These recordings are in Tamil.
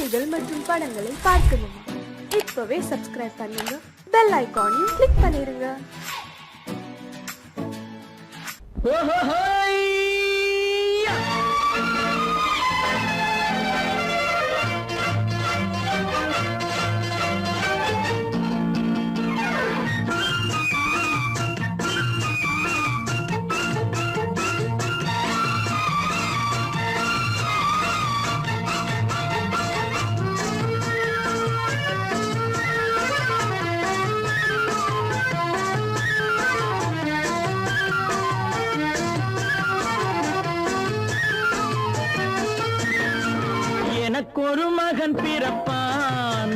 செய்திகள் மற்றும் படங்களை பார்க்கணுமா? இப்பவே சப்ஸ்கிரைப் பண்ணுங்க, பெல் ஐகானையும் கிளிக் பண்ணிருங்க. எனக்கொரு மகன் பிறப்பான்,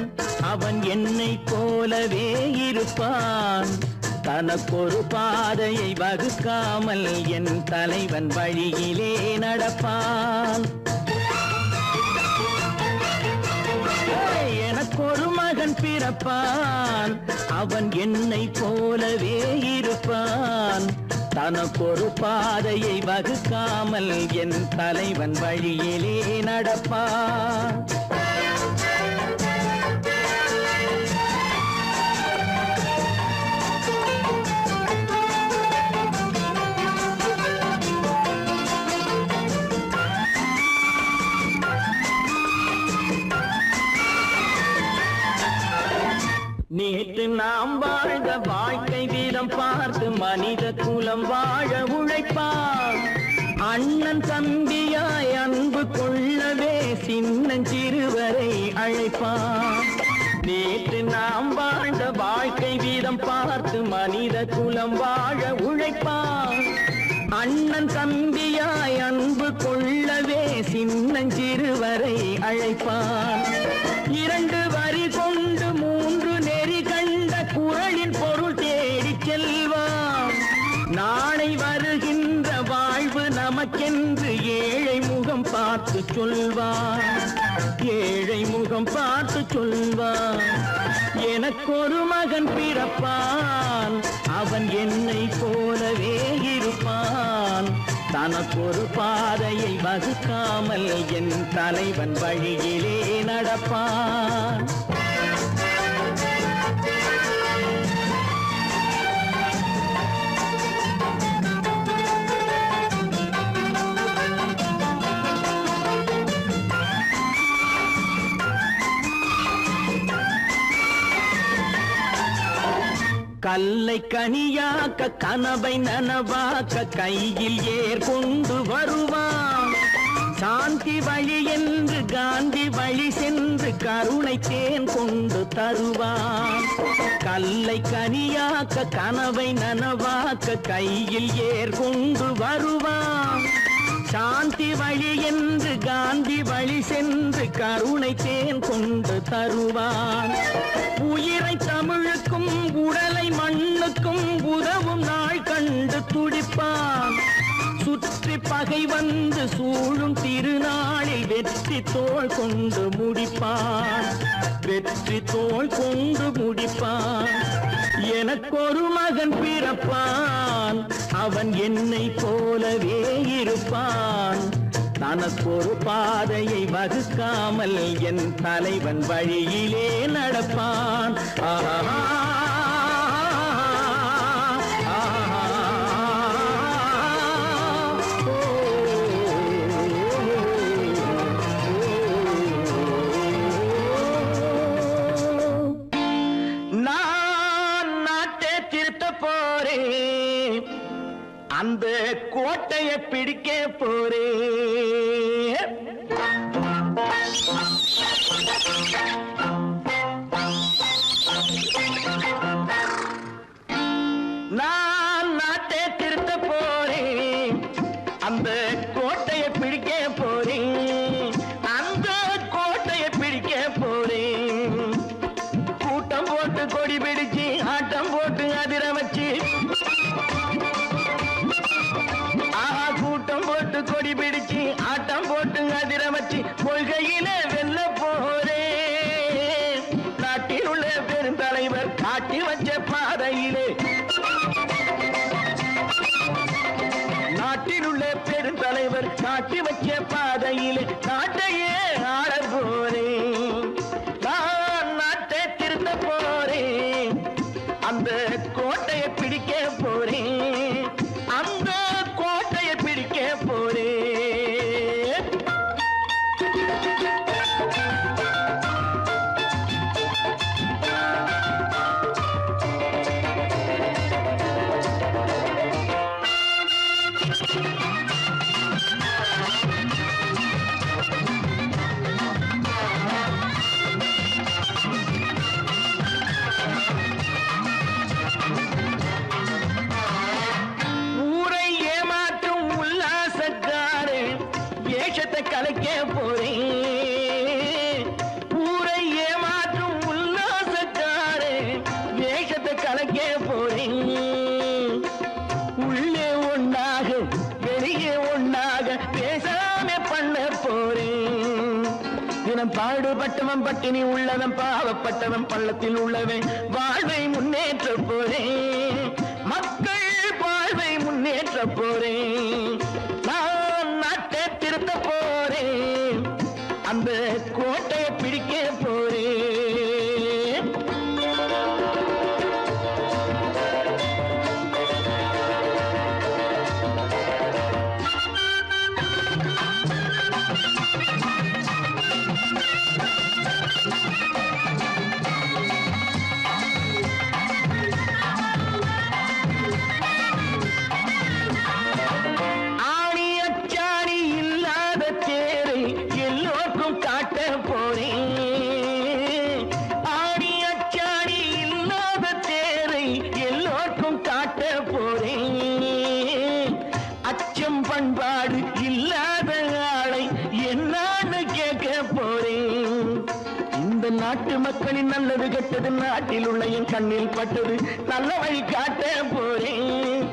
அவன் என்னை போலவே இருப்பான். தனக்கொரு பாதையை வகுக்காமல் என் தலைவன் வழியிலே நடப்பான். எனக்கொரு மகன் பிறப்பான், அவன் என்னை போலவே இருப்பான். தனக்கொரு பாதையை வகுக்காமல் என் தலைவன் வழியிலே நடப்பான். நேற்று நாம் வாழ்ந்த வாழ்க்கை வீதம் பார்த்து மனித குலம் வாழ உழைப்பான். அண்ணன் தம்பியாய் அன்பு கொள்ளவே சின்னஞ்சிறுவரை அழைப்பான். நேற்று நாம் வாழ்ந்த வாழ்க்கை வீதம் பார்த்து மனித குலம் வாழ உழைப்பான். அண்ணன் தம்பியாய் அன்பு கொள்ளவே சின்னஞ்சிறுவரை அழைப்பான். இரண்டு வரி கொண்டு மூன்று நெறி கண்ட குறளின் பொருள் தேடி செல்வான். நாளை வருகின்ற வாழ்வு நமக்கென்று ஏழை முகம் பார்த்து சொல்வான். ஏழை முகம் பார்த்து சொல்வான். எனக்கொரு மகன் பிறப்பான், அவன் என்னை போலவே இருப்பான். தனக்கொரு பாதையை வகுக்காமல் என் தலைவன் வழியிலே நடப்பான். கல்லை கனியாக்க கனவை நனவாக்க கையில் ஏற்கொண்டு வருவான். சாந்தி வழி என்று காந்தி வழி சென்று கருணை தேன் கொண்டு தருவான். கல்லை கனியாக்க கனவை நனவாக்க கையில் ஏற்கொண்டு வருவான். சாந்தி வழி என்று காந்தி வழி சென்று கருணை தேன் கொண்டு தருவான். உயிரை தமிழுக்கும் உடலை மண்ணுக்கும் உதவும் நாள் கண்டு துடிப்பான். சுற்றி பகை வந்து சூழும் திருநாளில் வெற்றி தோள் கொண்டு முடிப்பான். வெற்றி தோள் கொண்டு முடிப்பான். எனக்கொரு மகன் பிறப்பான், அவன் என்னை போலவே இருப்பான். தனக்கொரு பாதையை வகுக்காமல் என் தலைவன் வழியிலே நடப்பான். நான் நாட்டை திருத்த போறேன், அந்த கோட்டையை பிடிக்க போறேன். நான் நாட்டை திருத்த போறேன், அந்த கோட்டையை பிடிக்க போறேன். அந்த கோட்டையை பிடிக்க போறேன். கூட்டம் போட்டு கொடி பிடிச்சு ஆட்டம் போட்டு அதிர வச்சு, கூட்டம் போட்டு கொடி பிடிச்சு ஆட்டம் பாடுபட்டவன் பட்டினி உள்ளவன் பாவப்பட்டவன் பள்ளத்தில் உள்ளவன் வாழ்வை முன்னேற்ற போறேன், மக்கள் வாழ்வை முன்னேற்ற போறேன். நான் நாட்டை திருத்த போறேன், அந்த கோட்டையை பிடிக்க போறேன். பண்பாடு இல்லாத ஆளை என்னான்னு கேட்க போறேன். இந்த நாட்டு மக்களின் நல்லது கெட்டது நாட்டில் உள்ள என் கண்ணில் பட்டது, நல்ல வழி காட்ட போறேன்,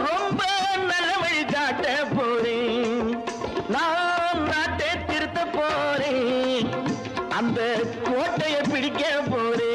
ரொம்ப நல்ல வழி காட்ட போறேன். நான் நாட்டை திருத்த போறேன், அந்த கோட்டையை பிடிக்க போறேன்.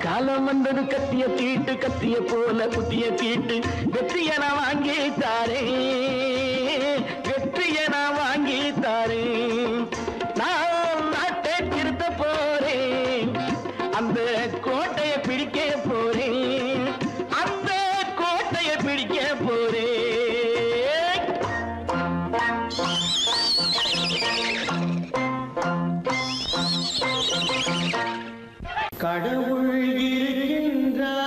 காலம் வந்தது கத்திய தீட்டு, கத்திய போல குத்திய தீட்டு, வெற்றிய நான் வாங்கி தாரேன், வெற்றிய நான் வாங்கி தாரேன். நான் நாட்டை திருத்த போறேன், அந்த கோட்டையை பிடிக்க போறேன், அந்த கோட்டையை பிடிக்க போறேன். கடவுள் இருக்கின்றார்,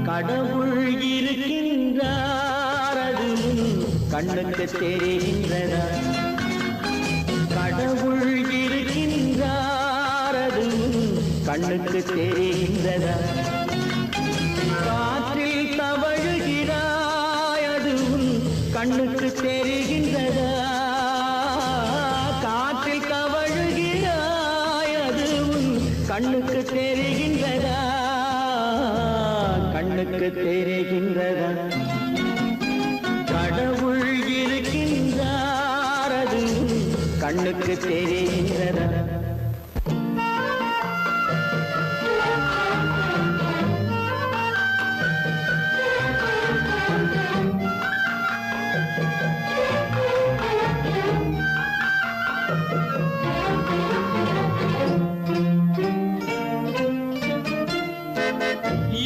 கடவுள் இருக்கின்றார், அது கண்ணுக்கு தெரிகின்றதா? கடவுள் இருக்கின்றார், அது கண்ணுக்கு தெரிகின்றதா? காற்றில் தவழுகிறாய், அது கண்ணுக்கு தெரிகின்றதா? காற்றில் தவழுகிறாய், அது கண்ணுக்கு தெரிகின்றதா? கண்ணுக்கு தெரிகின்றதா? கடவுள் இருக்கின்றார், அது கண்ணுக்கு தெரிகின்றதா?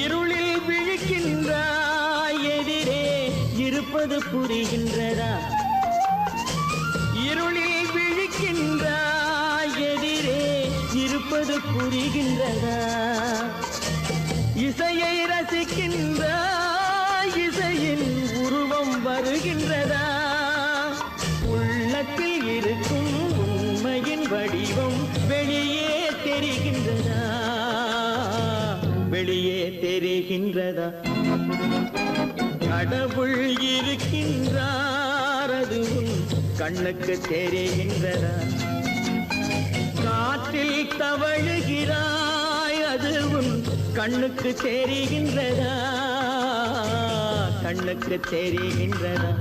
இருளில் விழிக்கின்றாய், எதிரே இருப்பது புரிகின்றதா? இருளில் விழிக்கின்றாய், எதிரே இருப்பது புரிகின்றதா? இசையை ரசிக்கின்றாய், இசையின் உருவம் வருகின்றதா? உள்ளத்தில் இருக்கும் உண்மையின் வடிவம் வெளியே தெரிகின்றதா? வெளியே தெரிகின்றதா? கடவுள் இருக்கின்றார், அது கண்ணுக்கு தெரிகின்றதா? காற்றில் தவழுகிறாய், அது கண்ணுக்கு தெரிகின்றதா? கண்ணுக்கு தெரிகின்றதா?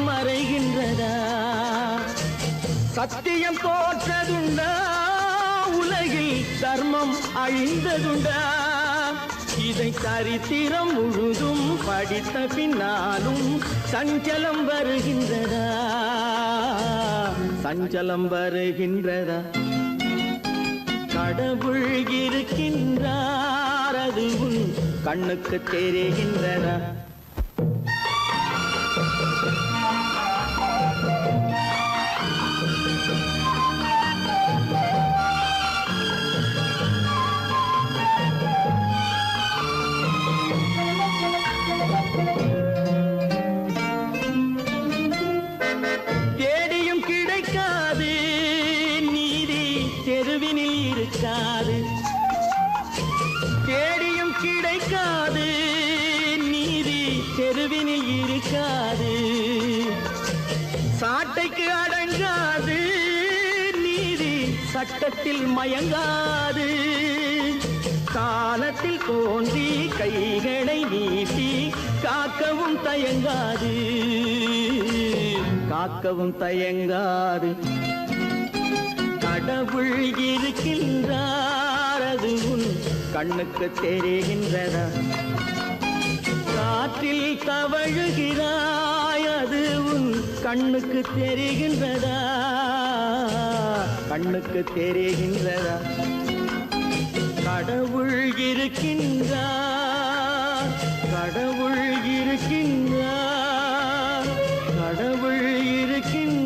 மறைகின்றதா? சத்தியம் தோற்றதுண்டா? உலகில் தர்மம் அழிந்ததுண்டா? இதை சரித்திரம் முழுதும் படித்த பின்னாலும் சஞ்சலம் வருகின்றதா? சஞ்சலம் வருகின்றதா? கடவுள் இருக்கின்றார், அது உன் கண்ணுக்கு தெரிகின்றதா? தேடியும் கிடைக்காது நீதி தெருவினில் இருக்காது. தேடியும் கிடைக்காது நீதி தெருவினில் இருக்காது. சாட்டைக்கு அடங்காது நீதி சட்டத்தில் மயங்காது. காலத்தில் தோன்றி கைகளை நீட்டி காக்கவும் தயங்காது. காக்கவும் தயங்காது. கடவுள் இருக்கின்றார், அது உன் கண்ணுக்கு தெரிகின்றதா? காற்றில் தவழுகிறாய், அது உன் கண்ணுக்கு தெரிகின்றதா? கண்ணுக்கு தெரிகின்றதா? கடவுள் இருக்கின்றார், கடவுள் இருக்கின்றார், கடவுள் இருக்கின்றார்.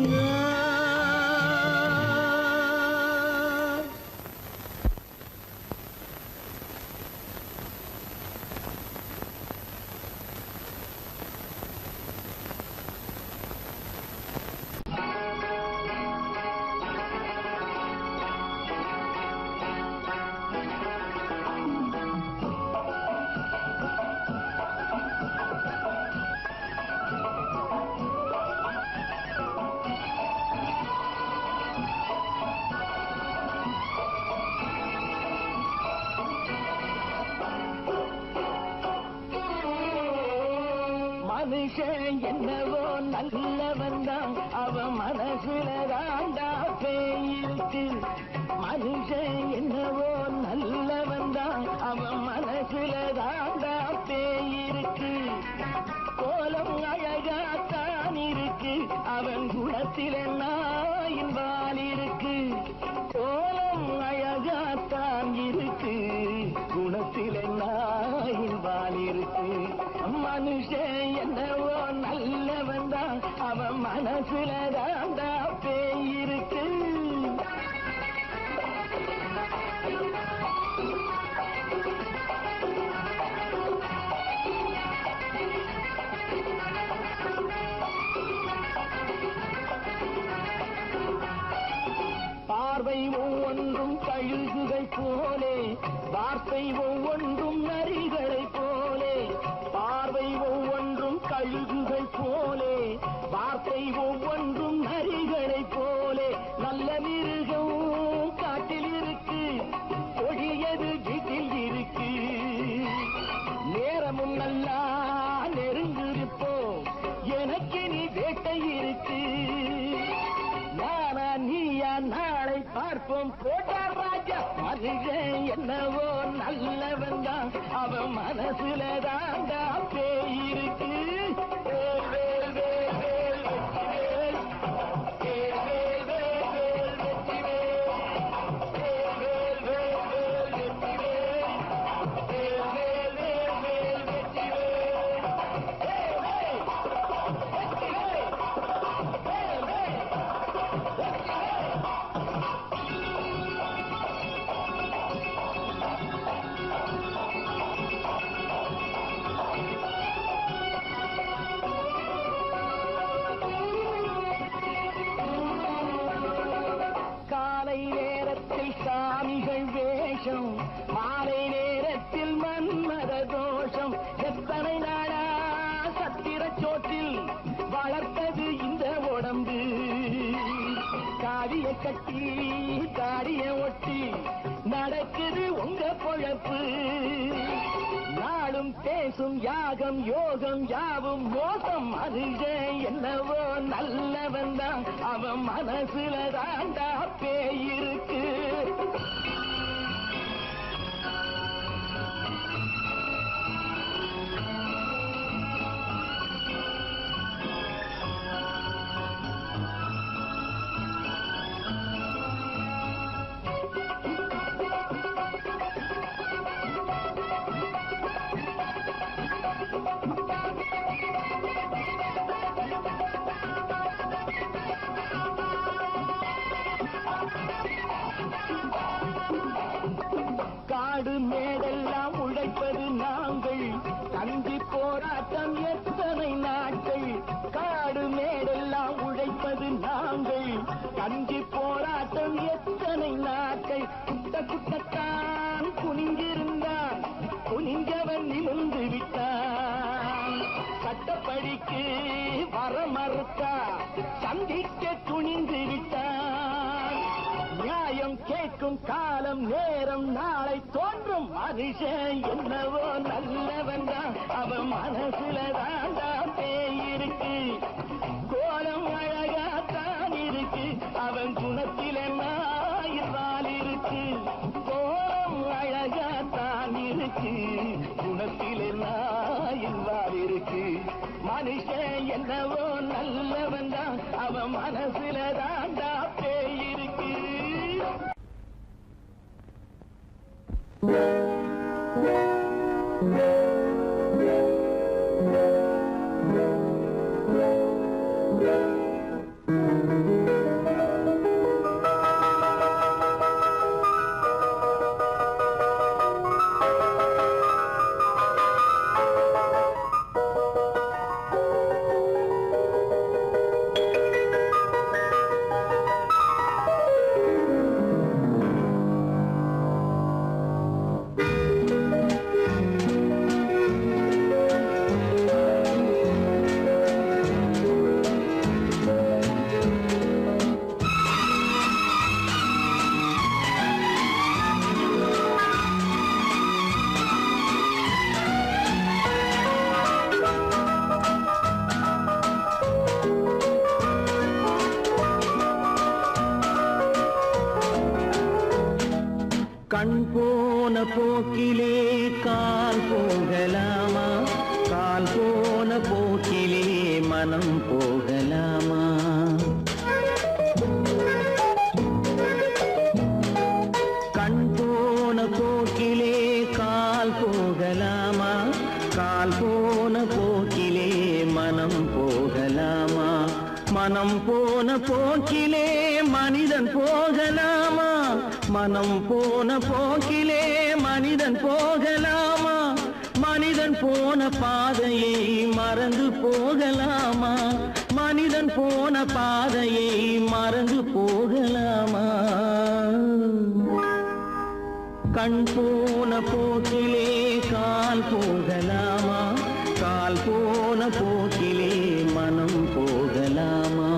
மனுஷன் என்னவோ நல்லவன் தான், அவன் மனசுல தாண்டா பேயிருக்கு. மனுஷன் என்னவோ நல்லவன் தான், அவன் மனசுல தாண்டா பேயிருக்கு. கோலம் அழகாத்தான் இருக்கு, அவன் குணத்தில நாயின் வால் இருக்கு. கோலம் அழகாத்தான் இருக்கு, குணத்தில நாயின் வால் இருக்கு. மனுஷன் என்னவோ நல்லவன் தான், அவன் மனசுல தாண்டா பேயிருக்கு. பார்வை ஒவ்வொன்றும் கழுகுகை போலே, வார்த்தை ஒவ்வொன்றும் நரிகளை போலே. பார்வை ஒவ்வொன்றும் கழுகுகை போலே, வார்த்தை ஒவ்வொன்றும் நரிகளை போலே. நல்ல மிருகம் காட்டில் இருக்கு, கொடியது வீட்டில் இருக்கு. நேரமும் நல்லா நெருங்கிருப்போம், எனக்கு நீ வேட்டை இருக்கு. நானா நீயா நாளை பார்ப்போம், போட்டார் ராஜா. மனுஷன் என்னவோ நல்லவன் தான், அவன் மனசுல தாண்டா பேயிருக்கு. சாமிகள் வேஷம், மாலை நேரத்தில் மன்மத தோஷம். எத்தனை நாடா சத்திர சோற்றில் வளர்த்தது இந்த உடம்பு. காவிய கட்டி தாடிய ஒட்டி நடக்குது உங்க பொழப்பு. நாளும் பேசும் யாகம் யோகம் யாவும் மோசம். மனுஷன் என்னவோ நல்லவன் தான், அவன் மனசுல தாண்டா பேயிருக்கு. காடு மேடெல்லாம் உழைப்பது நாங்கள், கஞ்சி போராட்டம் எத்தனை நாட்கள். காடு மேடெல்லாம் உழைப்பது நாங்கள், கஞ்சி போராட்டம் எத்தனை நாட்கள். குட்ட குட்டத்தான் குனிஞ்சிருந்தான், குனிஞ்சவன் நிமிர்ந்து விட்டான். சட்டப்படிக்கு வர மறுத்தா, சந்திக்க துணிந்து விட்டான். நியாயம் கேட்கும் காலம் நேரம் நாளை தோன்றும். மனுஷன் என்னவோ நல்லவன் தான், அவன் மனசுல தாண்டா பேயிருக்கு. கோலம் அழகாத்தான் இருக்கு, அவன் குணத்தில நாயிரால் இருக்கு. கோலம் அழகாத்தான் இருக்கு, குணத்தில நாயிரால் இருக்கு. மனுஷன் என்னவோ நல்லவன் தான், அவன் மனசுல தாண்டா பேயிருக்கு. கண் போன போக்கிலே கால் போகலாமா, கால் போன போக்கிலே மனம் போகலாமா. கண் போன போக்கிலே கால் போகலாமா, கால் போன போக்கிலே மனம் போகலாமா. மனம் போன போக்கிலே மனிதன் போகலாமா, மனம் போன போக்கிலே மனிதன் போகலாமா. மனிதன் போன பாதையை மறந்து போகலாமா, மனிதன் போன பாதையை மறந்து போகலாமா. கண் போன போக்கிலே கால் போகலாமா, கால் போன போக்கிலே மனம் போகலாமா.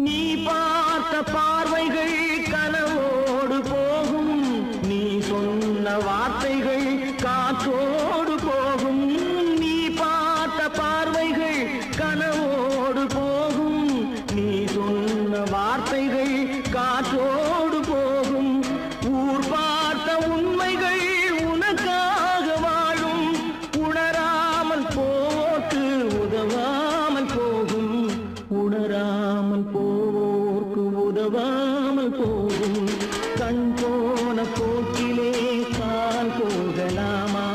நீ பார்த்த பார்வைகள் கனவோடு போகும், நீ சொன்ன வார்த்தைகள் காற்றோடு போகும். நீ பார்த்த பார்வைகள் கனவோடு போகும், நீ சொன்ன வார்த்தைகள் காற்றோடு போகும். ஊர் பார்த்த உண்மைகள் உனக்காக வாழும், உணராமல் போக்கு உதவாமல் போகும், உணராமல் போக்கு உதவாமல் போகும். கண் போன போக்கிலே கால் போகலாமா,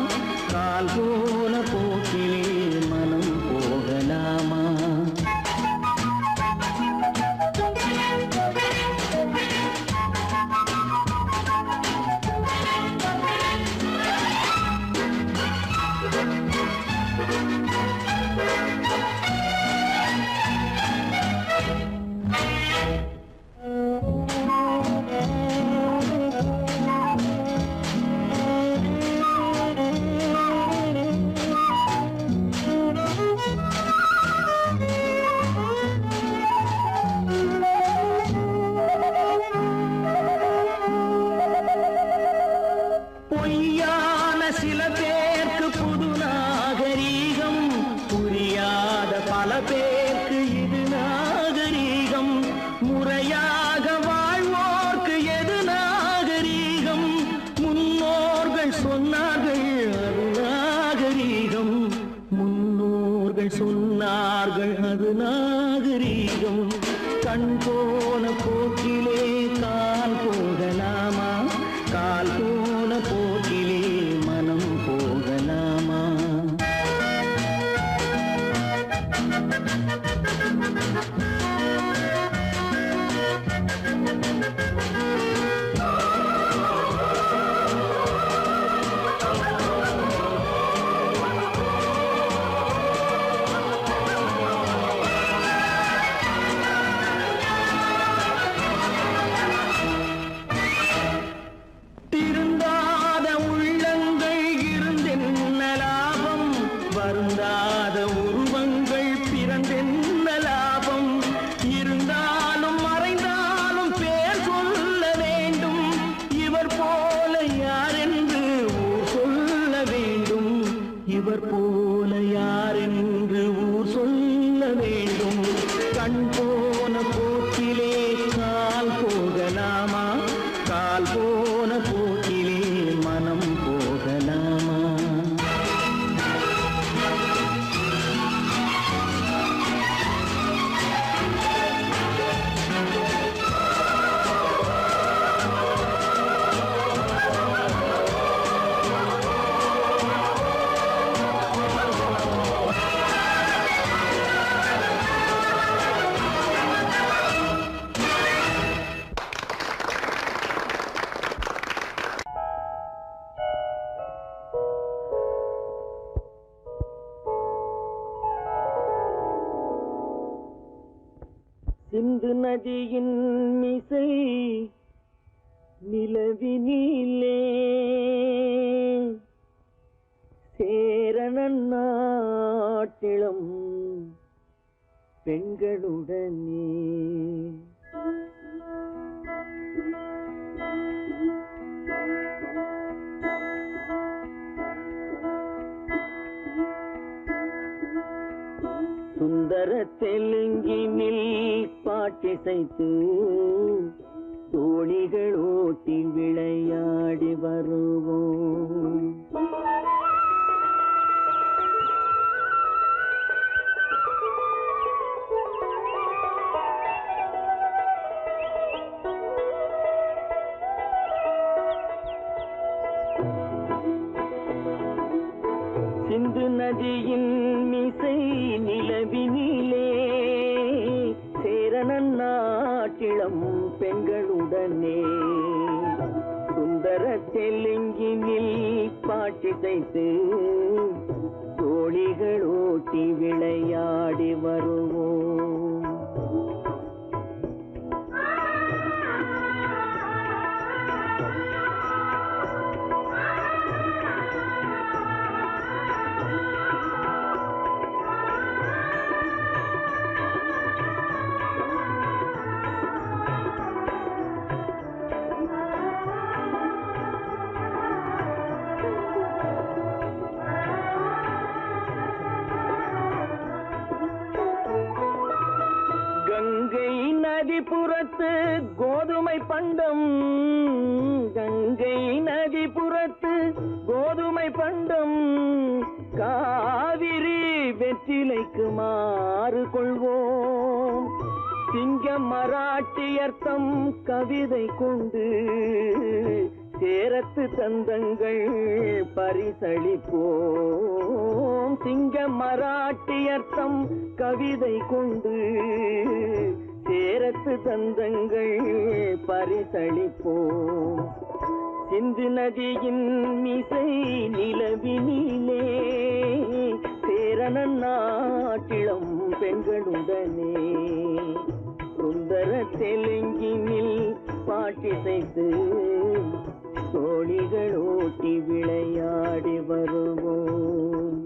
சில பேருக்கு புது நாகரீகம், புரியாத பல பேருக்கு இது நாகரீகம். முறையாக வாழ்வோர்க்கு எது நாகரீகம்? முன்னோர்கள் சொன்னார்கள் அது நாகரீகம். முன்னோர்கள் சொன்னார்கள் அது நாகரீகம். கண் போன போக்கிலே கால் போகலாமா? கால் போன போக்கிலே மனம் போகலாமா? திருந்தாத உள்ளங்கள் இருந்தென்ன லாபம்? வருந்தாத உருவங்கள் பிறந்தென்ன லாபம்? இருந்தாலும் மறைந்தாலும் பேர் சொல்ல வேண்டும். இவர் போல யாரென்று ஊர் சொல்ல வேண்டும். இவர் போல யாரென்று ஊர் சொல்ல வேண்டும். கண் போன போக்கிலே கால் போகலாமா? கால் போன போக்கிலே மனம் போகலாமா? சிந்து நதியின் மிசை நிலவினிலே சேரணன் நாட்டிளம் பெண்களுடனே சுந்தர தெலுங்கினில் பாட்டிசைத்து தோணிகள் ஓட்டி விளையாடி வருவோம். சிந்து நதியின் மிசை நிலவினிலே சேரணன் நாட்டிளம் பெண்களுடனே சுந்தர தெலுங்கினில் பாட்டிசைத்து தோணிகள் ஓட்டி விளையாடி வருவோம். கங்கை நதிபுறத்து கோதுமை பண்டம், கங்கை நதிபுறத்து கோதுமை பண்டம், காவிரி வெற்றிலைக்கு மாறு கொள்வோம். சிங்க மராட்டியர்த்தம் கவிதை கொண்டு சேரத்து தந்தங்கள் பரிசளிப்போம். சிங்க மராட்டியர்த்தம் கவிதை கொண்டு சேரத்து தந்தங்கள் பரிசளிப்போம். சிந்து நதியின் மிசை நிலவினிலே சேரணன் நாட்டிளம் பெண்களுடனே சுந்தர தெலுங்கினில் பாட்டிசைத்து தோணிகள் ஓட்டி விளையாடி வருவோம்.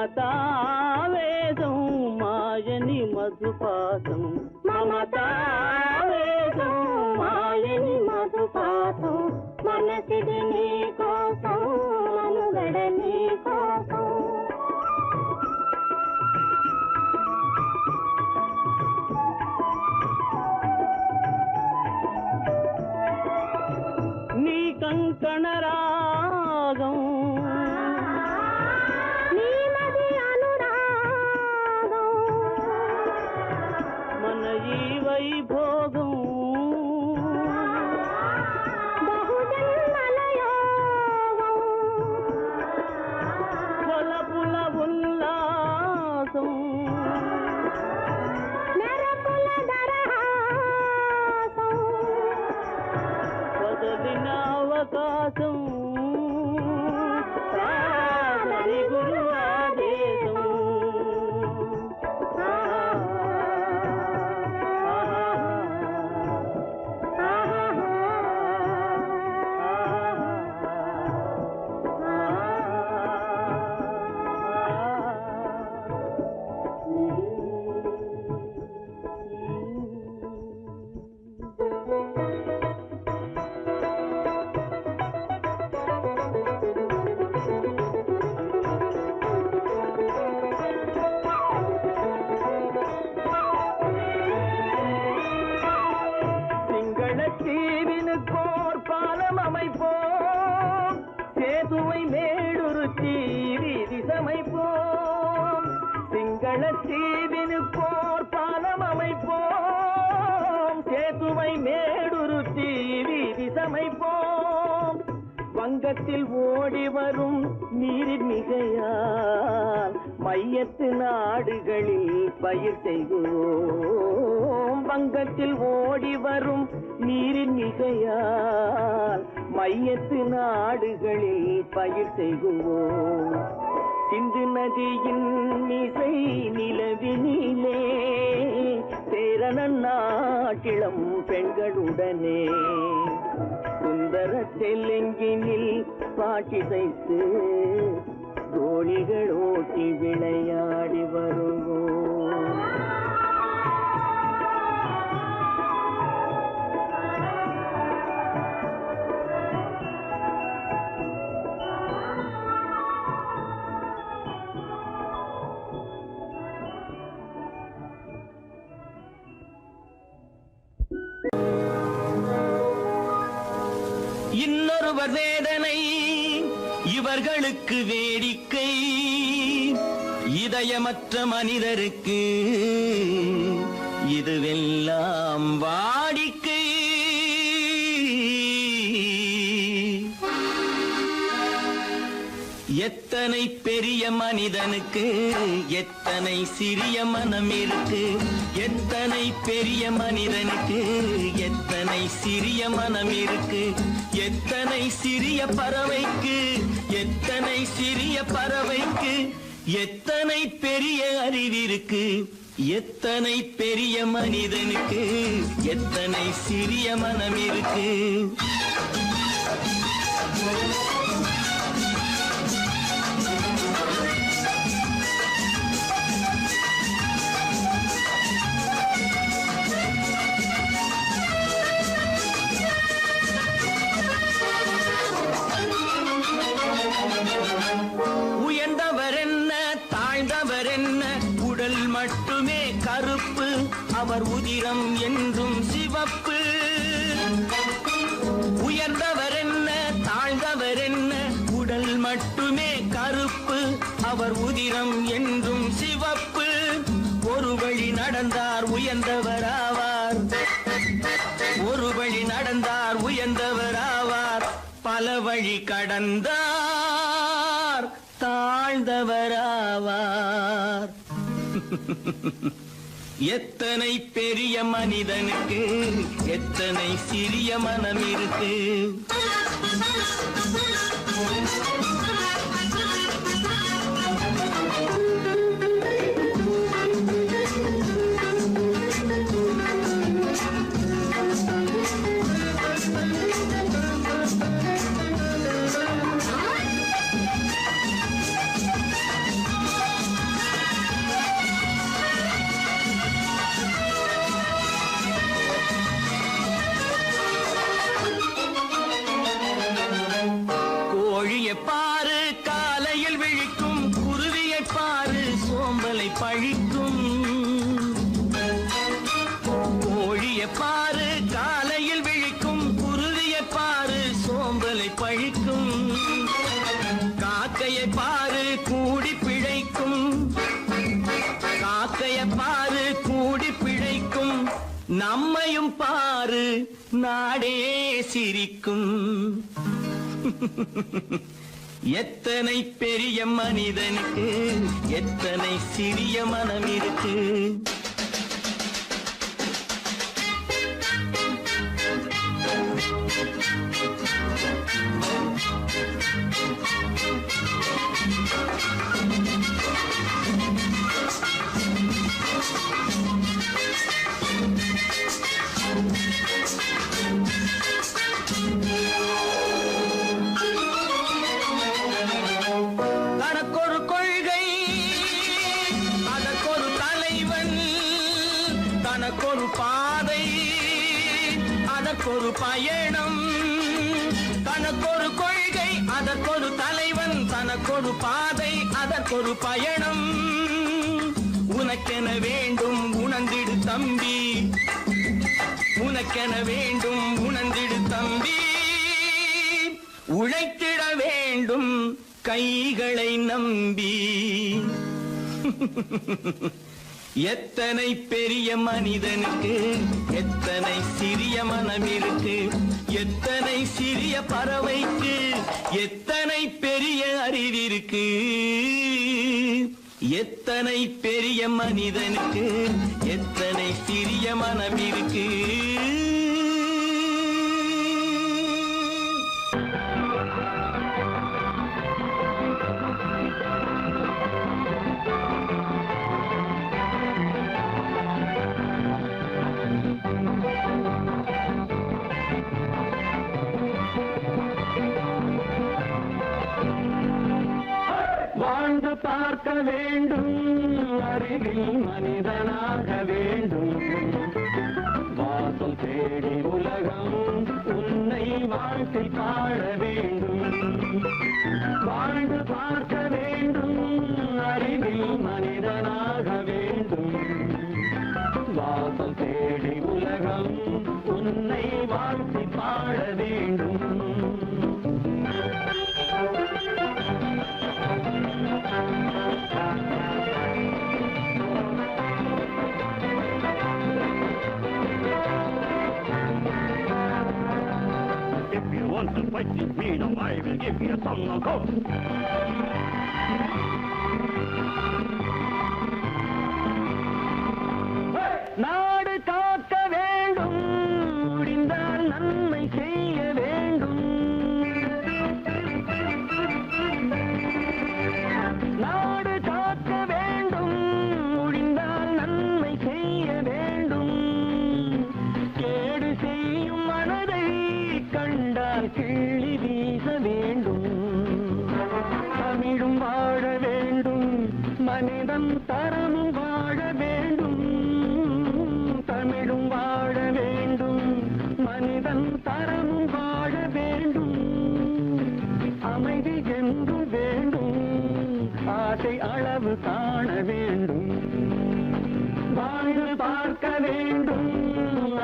మమతావేదం మాయని మధుపాతం మమతావేదం మాయని మధుపాతం మనసిది నీ కోసం మనుగడ నీ కోసం నీ కంకణ రాగం నీలది అనురాగం మన ఈ వైభోగం బహుజన్మల యోగం కొలపుల ఉల్లాసం మెరపుల దరహాసం వదలిన అవకాశం సాగరి గురు ఆదేశం தீவினுக்கோர் பாலம் அமைப்போம் சேதுவை மேடுருத்தி வீதி சமைப்போம் சிங்கள தீவினுக்கோர் பாலம் அமைப்போம் சேதுவை மேடுருத்தி வீதி சமைப்போம் வங்கத்தில் ஓடி வரும் நீரின் மிகையால் மையத்து நாடுகளில் பயிர் செய்வோம் வங்கத்தில் ஓடி வரும் நீரின் மிகையால் மையத்து நாடுகளில் பயிர் செய்வோம் சிந்து நதியின் மிசை நிலவினிலே சேரணன் நாட்டிளம் பெண்களுடனே சுந்தர தெலுங்கினில் பாட்டிசைத்து தோணிகள் ஓட்டி விளையாடி வருவோம் இன்னொருவர் வேதனை இவர்களுக்கு வேடிக்கை இதயமற்ற மனிதருக்கு இதுவெல்லாம் வாடிக்கை எத்தனை பெரிய மனிதனுக்கு எத்தனை சிறிய மனம் இருக்கு எத்தனை பெரிய மனிதனுக்கு எத்தனை சிறிய மனம் இருக்கு எத்தனை சிறிய பறவைக்கு எத்தனை சிறிய பறவைக்கு எத்தனை பெரிய அறிவிருக்கு எத்தனை பெரிய மனிதனுக்கு எத்தனை சிறிய மனம் இருக்கு மட்டுமே கருப்பு அவர் உதிரம் என்றும் சிவப்பு உயர்ந்தவர் என்ன தாழ்ந்தவர் என்ன உடல் மட்டுமே கருப்பு அவர் உதிரம் என்றும் சிவப்பு ஒரு வழி நடந்தார் உயர்ந்தவராவார் ஒரு வழி நடந்தார் உயர்ந்தவராவார் பல வழி கடந்தார் தாழ்ந்தவராவார் எத்தனை பெரிய மனிதனுக்கு எத்தனை சிறிய மனம் இருக்கு நம்மையும் பாரு நாடே சிரிக்கும். எத்தனை பெரிய மனிதனுக்கு எத்தனை சிறிய மனம் இருக்கு. தனக்கொரு கொள்கை அதற்கொரு தலைவன், தனக்கொரு பாதை அதற்கொரு பயணம். தனக்கொரு கொள்கை அதற்கொரு தலைவன், தனக்கொரு பாதை அதற்கொரு பயணம். உனக்கென வேண்டும் உணர்ந்திடு தம்பி, உனக்கென வேண்டும் உணர்ந்திடு தம்பி. உழைத்திட வேண்டும் கைகளை நம்பி. எத்தனை பெரிய மனிதனுக்கு எத்தனை சிறிய மனம் இருக்கு. எத்தனை சிறிய பறவைக்கு எத்தனை பெரிய அறிவிருக்கு. எத்தனை பெரிய மனிதனுக்கு எத்தனை சிறிய மனம் இருக்கு. வாழ்ந்து பார்க்க வேண்டும், அறிவில் மனிதனாக வேண்டும். வாசல் தேடி உலகம் உன்னை வாழ்க்கை பாட வேண்டும். வாழ்ந்து பார்க்க வேண்டும், அறிவில் மனிதனாக வேண்டும். வாசல் தேடி உலகம் உன்னை வாழ்க்கை பாட வேண்டும். If you want to fight with me, now I will give you a song of hope. நாடு காக்க வேண்டும், முடிந்தால் நன்மை செய்ய வேண்டும். நாடு காக்க வேண்டும், முடிந்தால் நன்மை செய்ய வேண்டும். கேடு செய்யும் மனதை கண்டால் கிள்ளி வீச வேண்டும். தமிழும் வாழ வேண்டும், மனிதன் தரமும் வாழ வேண்டும். தமிழும் வாழ வேண்டும், மனிதன் தரமும் வாழ வேண்டும். அமைதி என்றும் வேண்டும், ஆசை அளவு காண வேண்டும். வாழ்ந்து பார்க்க வேண்டும்,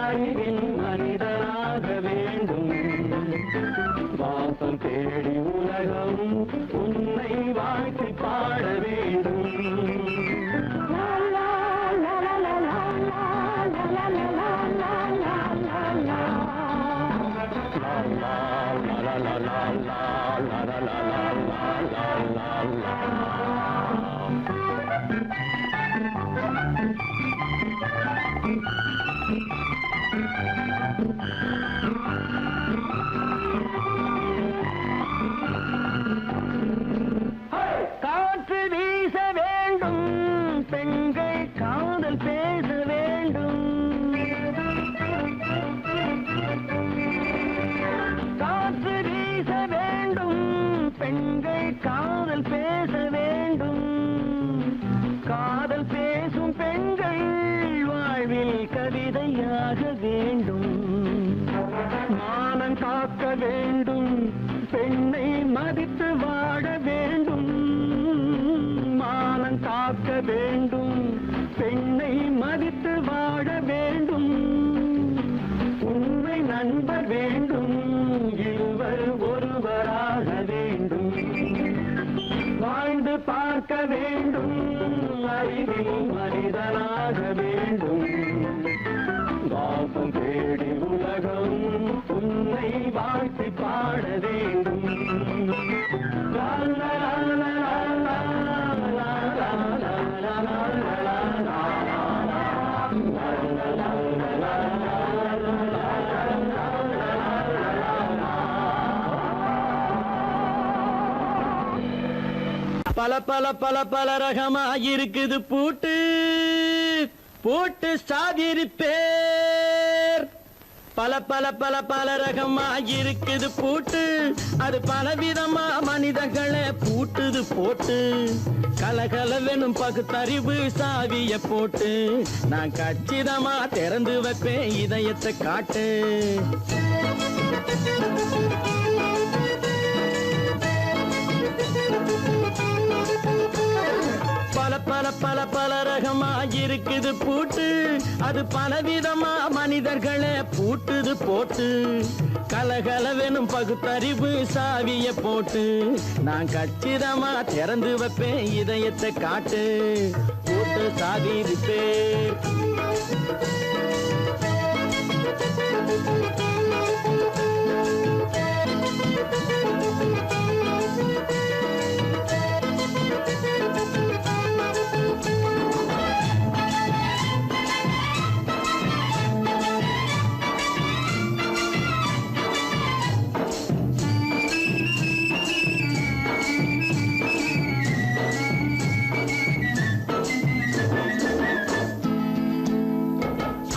அறிவில் மனிதனாக வேண்டும். வாசல் தேடி உலகம் உன்னை வாழ்க்கை பாட வேண்டும். காற்று வீச வேண்டும், பெண்கள் காதல் பேச வேண்டும். காற்று வீச வேண்டும், பெண்கள் காதல் பேச வேண்டும். காதல் பேசும் பெண்கள் வாழ்வில் கவிதையாக வேண்டும். மானம் காக்க வேண்டும், பெண்ணை மதித்து வாழ வேண்டும். மானம் காக்க வேண்டும், பெண்ணை மதித்து வாழ வேண்டும். உண்மை நண்பர் வேண்டும், இருவர் ஒருவராக வேண்டும். வாழ்ந்து பார்க்க வேண்டும், அறிவில் மனிதனாக வேண்டும். பல பல பல பல ரகமா இருக்குது பூட்டு பூட்டு சாதிரி பேர் பல பல பல பல ரகமா இருக்குது பூட்டு அது பலவிதமா மனிதர்களை பூட்டுது போட்டு கலகலவெனும் பகுத்தறிவு சாவிய போட்டு நான் கச்சிதமா திறந்து வைப்பேன் இதயத்தை காட்டு பல பல பல பல ரகமா இருக்குது பூட்டு அது பலவிதமா மனிதர்களை பூட்டுது போட்டு கலகலவெனும் பகுத்தறிவு சாவிய போட்டு நான் கச்சிதமா திறந்து வைப்பேன் இதயத்தை காட்டு போட்டு சாவி பேர்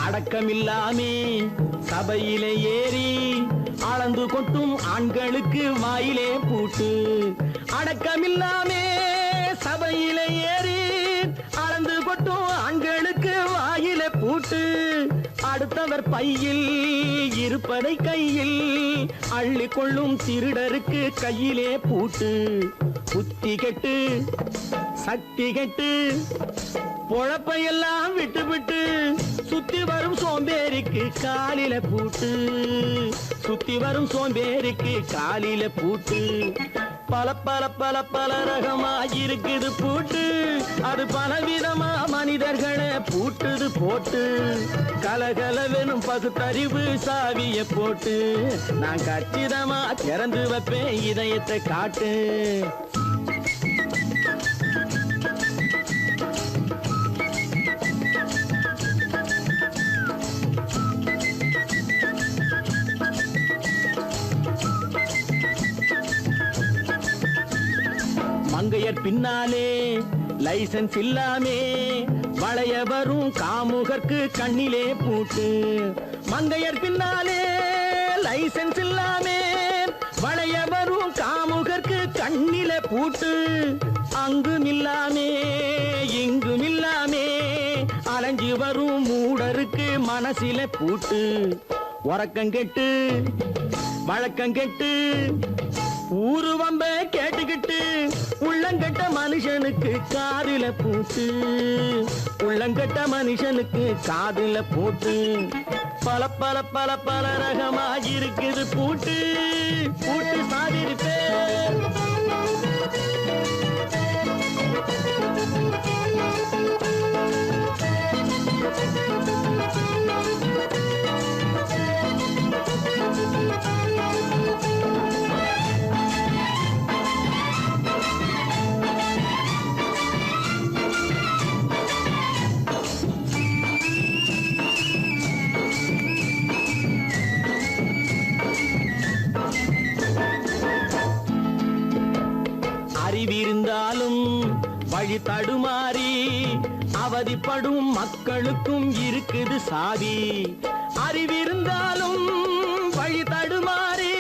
அடக்கமில்லாமே சபையிலே ஏறி அளந்து கொட்டும் ஆண்களுக்கு வாயிலே பூட்டு அடக்கமில்லாமே சபையிலே ஏறி அளந்து கொட்டும் ஆண்களுக்கு வாயிலே பூட்டு அடுத்தவர் பையில் இருப்பதை கையில் அள்ளி கொள்ளும் திருடருக்கு கையிலே பூட்டு புத்தி கெட்டு சக்தி கெட்டு பொழப்பையெல்லாம் விட்டு விட்டு சுத்தி வரும் சோம்பேறிக்கு காலில பூட்டு சுத்தி வரும் சோம்பேறிக்கு காலில பூட்டு பல பல பல பல ரகமா இருக்குது பூட்டு அது பலவிதமா மனிதர்களை பூட்டுது போட்டு கலகலவெனும் பகுத்தறிவு சாவிய போட்டு நான் கச்சிதமா திறந்து வைப்பேன் இதயத்தை காட்டு மங்கையர் பின்னாலே லைசன்ஸ் இல்லாமே வளைய வரும் காமுகர்க்கு கண்ணிலே பூட்டு மங்கையர் பின்னாலே லைசன்ஸ் இல்லாமே வளைய வரும் காமுகர்க்கு கண்ணிலே பூட்டு அங்கும் இல்லாமே இங்கும் இல்லாமே அலைஞ்சு வரும் மூடருக்கு மனசில பூட்டு உறக்கங்கெட்டு வழக்கங்கெட்டு ஊரு வம்ப கேட்டுக்கிட்டு உள்ளங்கட்ட மனுஷனுக்கு காதுல பூட்டு உள்ளங்கட்ட மனுஷனுக்கு காதுல பூட்டு பல பல பல பல ரகமா இருக்குது பூட்டு பூட்டு சாதிரி பேர் அறிவிருந்தாலும் வழி தடுமாறி அவதிப்படும் மக்களுக்கும் இருக்குது சாவி அறிவிருந்தாலும் வழி தடுமாறி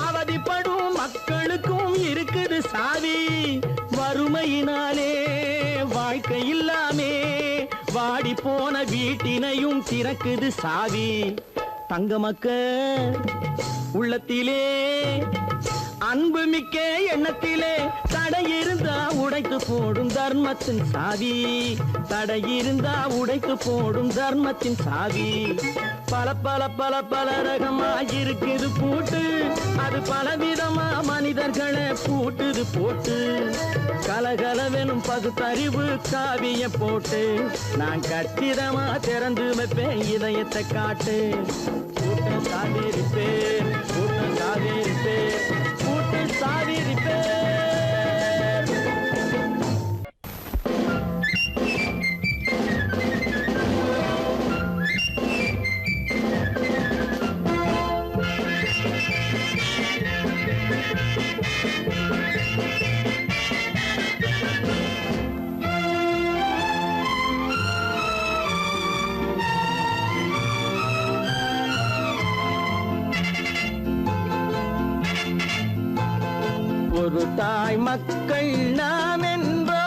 அவதிப்படும் மக்களுக்கும் இருக்குது சாவி வறுமையினாலே வாழ்க்கை இல்லாமே வாடி போன வீட்டினையும் திறக்குது சாவி தங்க மக்க உள்ளத்திலே அன்பு மிக்க எண்ணத்திலே தடை இருந்தா உடைத்து போடும் தர்மத்தின் சாவி தடை இருந்தா உடைத்து போடும் தர்மத்தின் சாவி பல பல பல பல ரகமா இருக்குது பூட்டு அது பலவிதமா மனிதர்களை பூட்டுது போட்டு கலகலவெனும் பகுத்தறிவு சாவிய போட்டு நான் கச்சிதமா திறந்து வைப்பேன் இதயத்தை காட்டு கூட்டம் சாவேரி பேர் கூட்டம் சாவேரி பேர் கூட்டம் சாவேரி பேர் ஒரு தாய் மக்கள் நாம் என்போம்,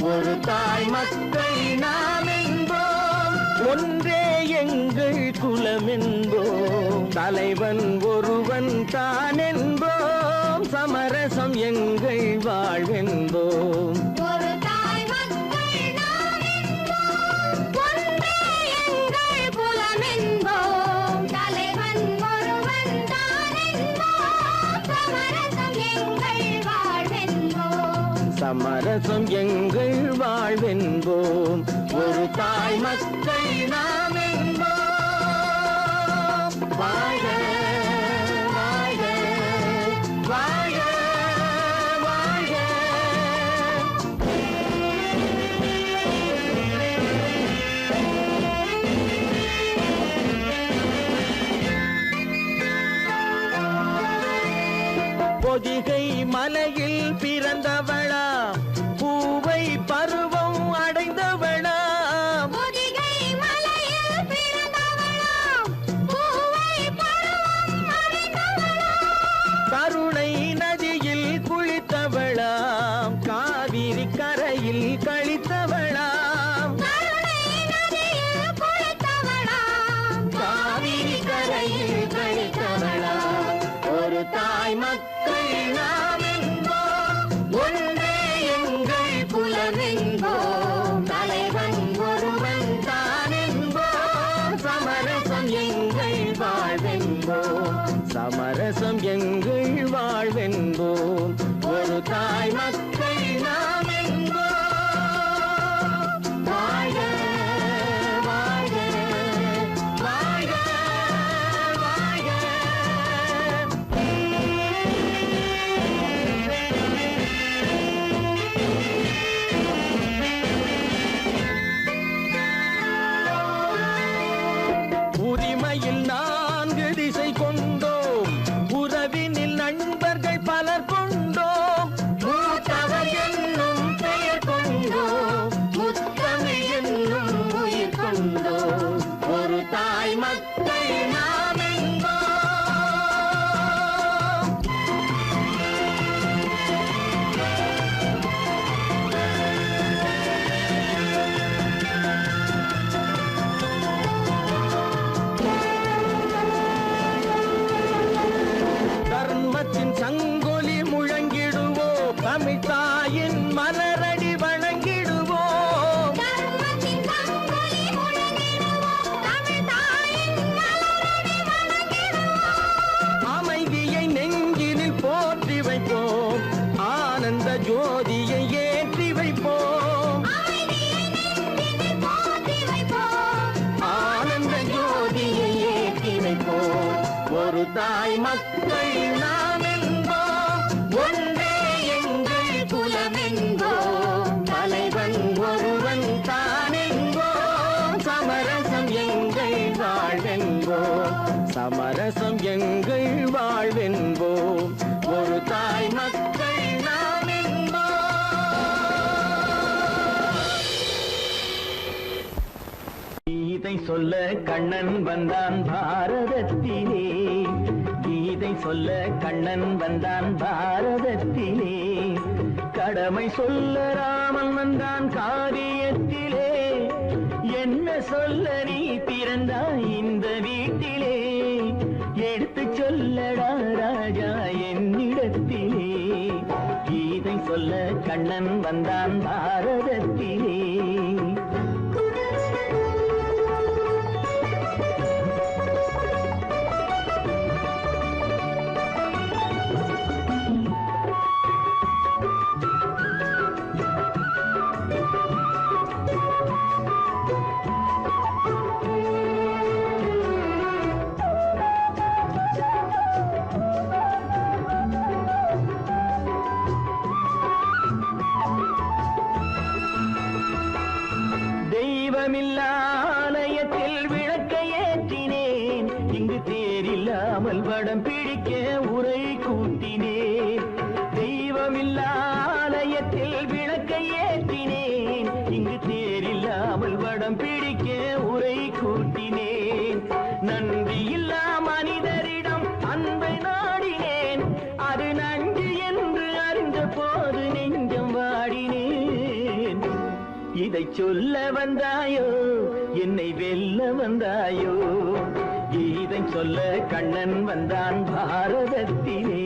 ஒரு தாய் மக்கள் நாம் என்போம், ஒன்றே எங்கள் குலம் என்போம், தலைவன் ஒருவன் தான் என்போம், சமரசம் எங்கள் வாழ்வென்போம். ஒரு தாய் மக்கள் நாம் என்போம், ஒன்றே எங்கள் குலம் என்போம், தலைவன் ஒருவன் தான் என்போம், சமரசம் எங்கள் வாழ்வென்போம். சமரசம் எங்கள் வாழ்வென்போம். ஒரு தாய் மக்கள் நாம் என்போம். வாழ்க வாழ்க வாழ்க வாழ்க. பொதிகை மலையில் பிறந்தவளா, பூவை பருவம் அடைந்தவளா, பொதிகை மலையில் பிறந்தவளாம், பூவை பருவம் அடைந்தவளாம், கருணை நதியில் குளித்தவளாம், காவிரி கரையில் கழித்தவளாம், கருணை நதியில் குளித்தவளாம், காவிரி கரையில் கழித்தவளாம். ஒரு தாய் மக்கள் நாம் என்போம், ஒன்றே எங்கள் குலம் என்போம், தலைவன் ஒருவன் தான் என்போம், சமரசம் எங்கள் வாழ்வென்போம், சமரசம் எங்கள் வாழ்வென்போம். ஒரு தாய் மக்கள் நாம் என்போம். வாழ்க வாழ்க வாழ்க வாழ்க. உரிமையில் 4 திசை கொண்டோம், உறவினில் நண்பர்கள் பலர் கொண்டோம், மூத்தவர் என்னும் பெயர் கொண்டோம், முத்தமிழ் என்னும் உயிர் கொண்டோம். ஒரு தாய் மக்கள் நாம் என்போம். தர்மத்தின் சங்கொலி முழங்கிடுவோம், தமிழ் தாயின் மலரடி வணங்கிடுவோம், தர்மத்தின் சங்கொலி முழங்கிடுவோம், தமிழ் தாயின் மலரடி வணங்கிடுவோம், அமைதியை நெஞ்சினில் போற்றி வைப்போம், ஆனந்த ஜோதியை ஏற்றி வைப்போம், அமைதியை நெஞ்சினில் போற்றி வைப்போம், ஆனந்த ஜோதியை ஏற்றி வைப்போம். ஒரு தாய் மக்கள் நாம் என்போம், ஒன்றே எங்கள் குலம் என்போம், தலைவன் ஒருவன் தான் என்போம், சமரசம் எங்கள் வாழ்வென்போம், சமரசம் எங்கள் வாழ்வென்போம். ஒரு தாய் மக்கள் நாம் என்போம். கீதை சொல்ல கண்ணன் வந்தான் பாரதத்திலே, கீதை சொல்ல கண்ணன் வந்தான் பாரதத்திலே, கடமை சொல்ல ராமன் வந்தான் காரியத்திலே, என்ன சொல்ல நீ பிறந்தாய் இந்த வீட்டிலே, எடுத்து சொல்லடா ராஜா என்னிடத்திலே, கீதை சொல்ல கண்ணன் வந்தான் பாரதத்திலே. தெய்வமில்லா ஆலயத்தில் விளக்கை ஏற்றினேன், இங்கு தேரில்லாமல் வடம் பிடிக்க உரை கூட்டினேன். தெய்வமில்லா ஆலயத்தில் விளக்கை ஏற்றினேன், இங்கு தேரில்லாமல் வடம் பிடிக்க உரை கூட்டினேன். நன்றியில்லா மனிதரிடம் அன்பை நாடினேன், சொல்ல வந்தாயோ என்னை வெல்ல வந்தாயோ கீதை சொல்ல கண்ணன் வந்தான் பாரதத்திலே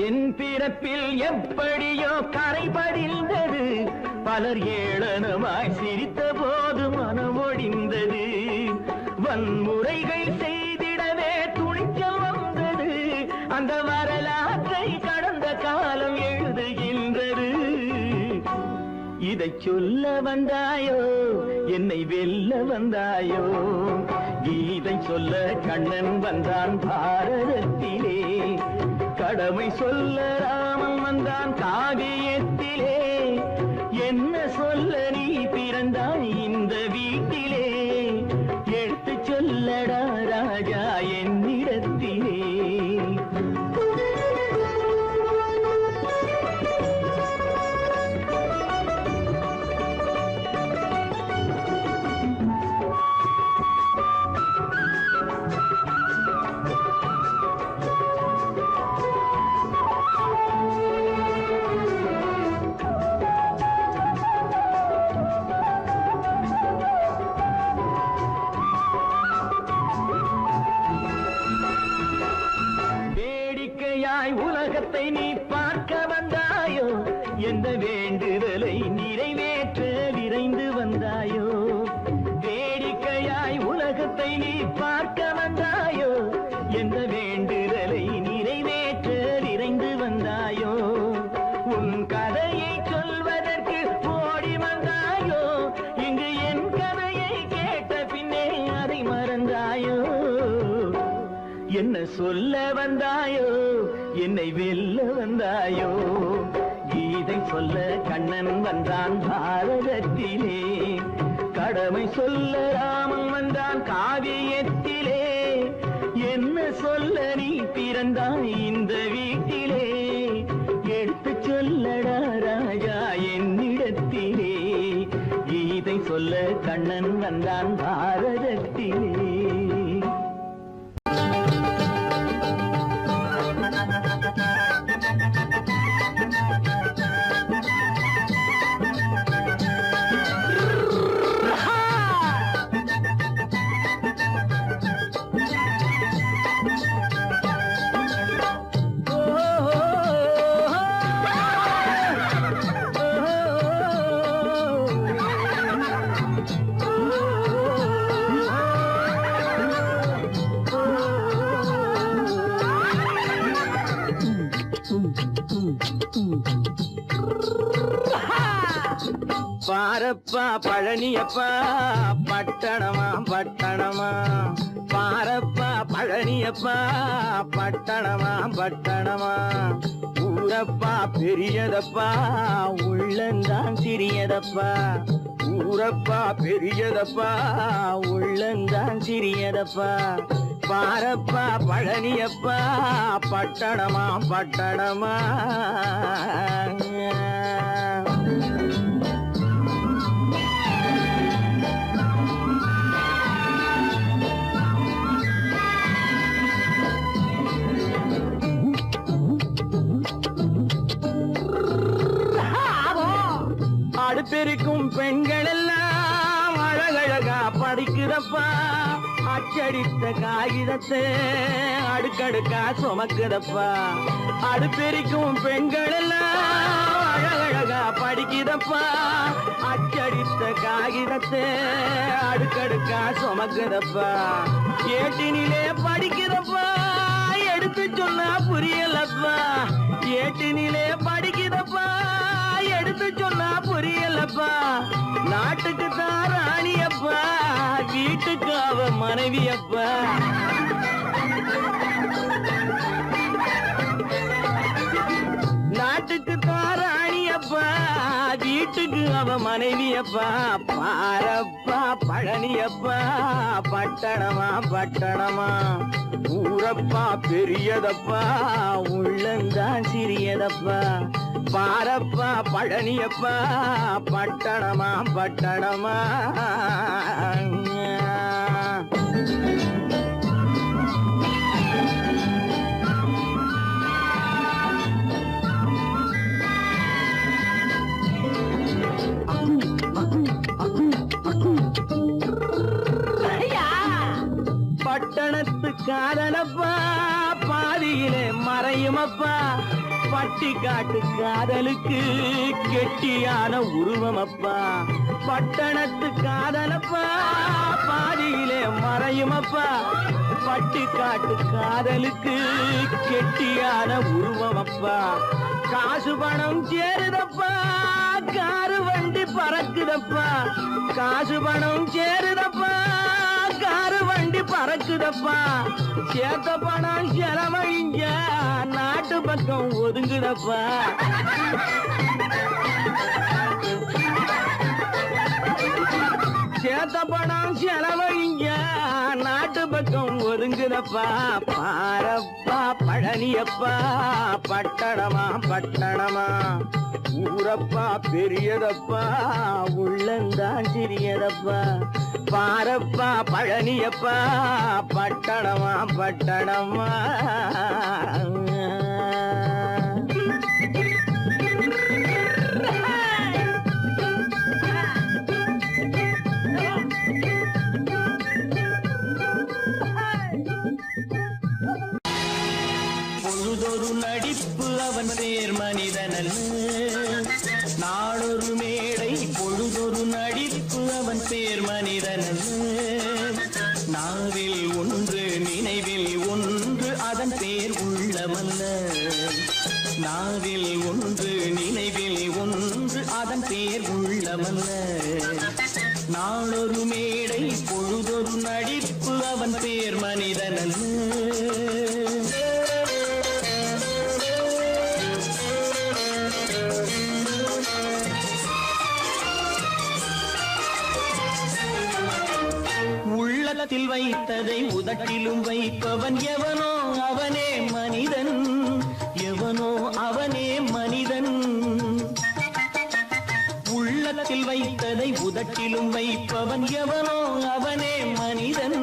என் பிறப்பில் எப்படியோ கரை படிந்தது பலர் ஏளனமாய் சிரித்த போது மனம் ஒடிந்தது வன்முறைகள் செய்திடவே துணிச்சல் வந்தது அந்த வரலாற்றை கடந்த காலம் எழுதுகின்றது இதை சொல்ல வந்தாயோ என்னை வெல்ல வந்தாயோ கீதை சொல்ல கண்ணன் வந்தான் பாரதத்திலே கடமை சொல்ல ராமன் வந்தான் காவியத்திலே என்ன சொல்ல நீ பிறந்தாய் இந்த வீட்டிலே எடுத்து சொல்லடா ராஜா என்னிடத்திலே உலகத்தை நீ பார்க்க வந்தாயோ எந்த வேண்டுதலை நிறைவேற்ற விரைந்து வந்தாயோ வேடிக்கையாய் உலகத்தை நீ பார்க்க வந்தாயோ எந்த வேண்டுதலை நிறைவேற்ற விரைந்து வந்தாயோ உன் கதையை சொல்வதற்கு ஓடி வந்தாயோ இங்கு என் கதையை கேட்ட பின்னே அதை மறந்தாயோ என்ன சொல்ல வந்தாயோ என்னை வெல்ல வந்தாயோ கீதை சொல்ல கண்ணன் வந்தான் பாரதத்திலே கடமை சொல்ல ராமன் வந்தான் காவியத்திலே என்ன சொல்ல நீ பிறந்தாய் இந்த வீட்டிலே எடுத்து சொல்லடா ராஜா என்னிடத்திலே கீதை சொல்ல கண்ணன் வந்தான் பாரதத்திலே பாரப்பா பழனியப்பா பட்டணமா பட்டணமா பாரப்பா பழனியப்பா பட்டணமா பட்டணமா ஊரப்பா பெரியதப்பா உள்ளந்தான் சிறியதப்பா ஊரப்பா பெரியதப்பா உள்ளந்தான் சிறியதப்பா பாரப்பா பழனியப்பா பட்டணமா பட்டணமா அடுப்பெருக்கும் பெண்கள் எல்லாம் அழகழகா படிக்கிறப்பா அச்சடித்த காகிதத்தை அடுக்கடுக்கா சுமக்குதப்பா அடுப்பெருக்கும் பெண்கள் எல்லாம் அழகழகா படிக்கிறப்பா அச்சடித்த காகிதத்தை அடுக்கடுக்கா சுமக்குதப்பா ஏட்டினிலே படிக்கிறப்பா எடுத்து சொன்னா புரியலப்பா ஏட்டினிலே படிக்கிறப்பா எடுத்து சொன்னா புரியலப்பா நாட்டுக்கு தான் ராணியப்பா வீட்டுக்கு அவ மனைவியப்பா நாட்டுக்கு தான் ராணியப்பா வீட்டுக்கு அவ மனைவியப்பா பாரப்பா பழனியப்பா பட்டணமா பட்டணமா ஊரப்பா பெரியதப்பா உள்ளந்தான் சிறியதப்பா பாரப்பா பழனியப்பா பட்டணமா பட்டணமா பட்டணத்து காதலப்பா பாதியிலே மறையுமப்பா பட்டி காட்டு காதலுக்கு கெட்டியான உருவமப்பா பட்டணத்து காதலப்பா பாதியிலே மறையுமப்பா பட்டி காட்டு காதலுக்கு கெட்டியான உருவமப்பா காசு பணம் சேருதப்பா காரு வண்டி பறக்குதப்பா காசு பணம் சேருதப்பா காரு வண்டி பறக்குதப்பா சேத்த பணம் செலவழிஞ்ச நாட்டு பக்கம் ஒதுங்குதப்பா சேத்த பணம் செலவழிஞ்ச நாட்டு பக்கம் ஒதுங்குதப்பா பாரப்பா பழனியப்பா பட்டணமா பட்டணமா ஊரப்பா பெரியதப்பா உள்ளந்தான் சிறியதப்பா பாரப்பா பழனியப்பா பட்டணமா பட்டணமா பொழுதொரு நடிப்பு அவன் பேர் மனிதனல்ல நாளொரு மேடை பொழுதொரு நடிப்பு அவன் பேர் மனிதனல்ல நாவில் ஒன்று நினைவில் ஒன்று அதன் பேர் உள்ளமல்ல நாவில் ஒன்று நினைவில் ஒன்று அதன் பேர் உள்ளமல்ல நாளொரு மேடை பொழுதொரு நடிப்பு அவன் பேர் மனிதனல்ல உள்ளத்தில் வைத்ததை உதட்டிலும் வைப்பவன் எவனோ அவனே மனிதன் எவனோ அவனே மனிதன் உள்ளத்தில் வைத்ததை உதட்டிலும் வைப்பவன் எவனோ அவனே மனிதன்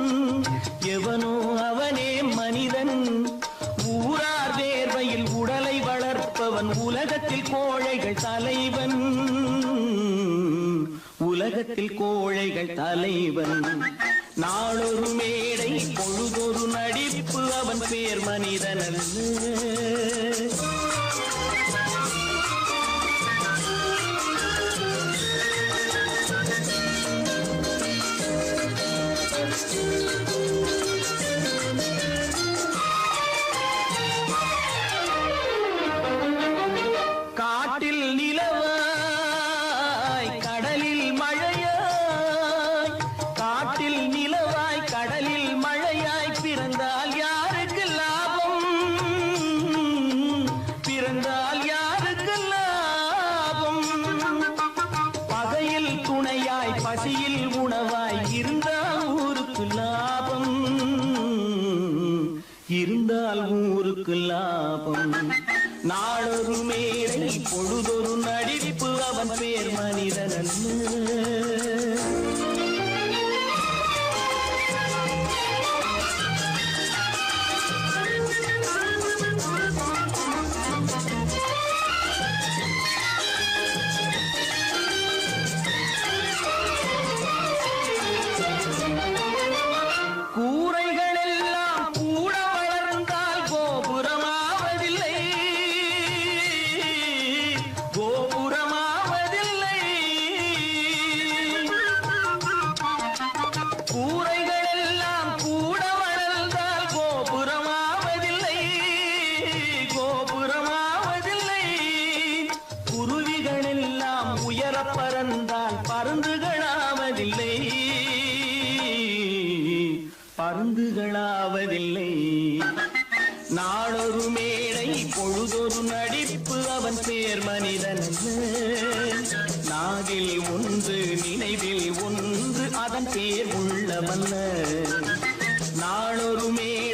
எவனோ அவனே மனிதன் ஊரார் வேர்வையில் உடலை வளர்ப்பவன் உலகத்தில் கோழைகள் தலைவன் உலகத்தில் கோழைகள் தலைவன் நாளொரு மேடை பொழுதொரு நடிப்பு அவன் பேர் மனிதனல்ல காட்டில் நிலவாய் கடலில் மழையாய் காட்டில் நிலவாய் கடலில் மழையாய் பிறந்தால் யாருக்கு லாபம் பிறந்தால் யாருக்கு லாபம் பகையில் துணையாய் பசியில் உணவாய் இருந்தால் ஊருக்கு லாபம் இருந்தால் ஊருக்கு லாபம் நாளொரு மேடை பொழுதொரு நடிப்பு அவன் பேர் மனிதனல்ல கூரைகள் எல்லாம் கூட வளர்ந்தால் கோபுரமாவதில்லை கோபுரமாவதில்லை கூரைகள் எல்லாம் கூட வளர்ந்தால் கோபுரமாவதில்லை கோபுரமாவதில்லை குருவிகள் எல்லாம் உயர பறந்தால் பருந்துகளாவதில்லை பருந்துகளாவதில்லை நாளொரு மேடை பொழுதொரு நடிப்பு அவன் பேர் மனிதனல்ல நாவில் ஒன்று நினைவில் ஒன்று அதன் பேர் உள்ளமல்ல நாளொரு மேடை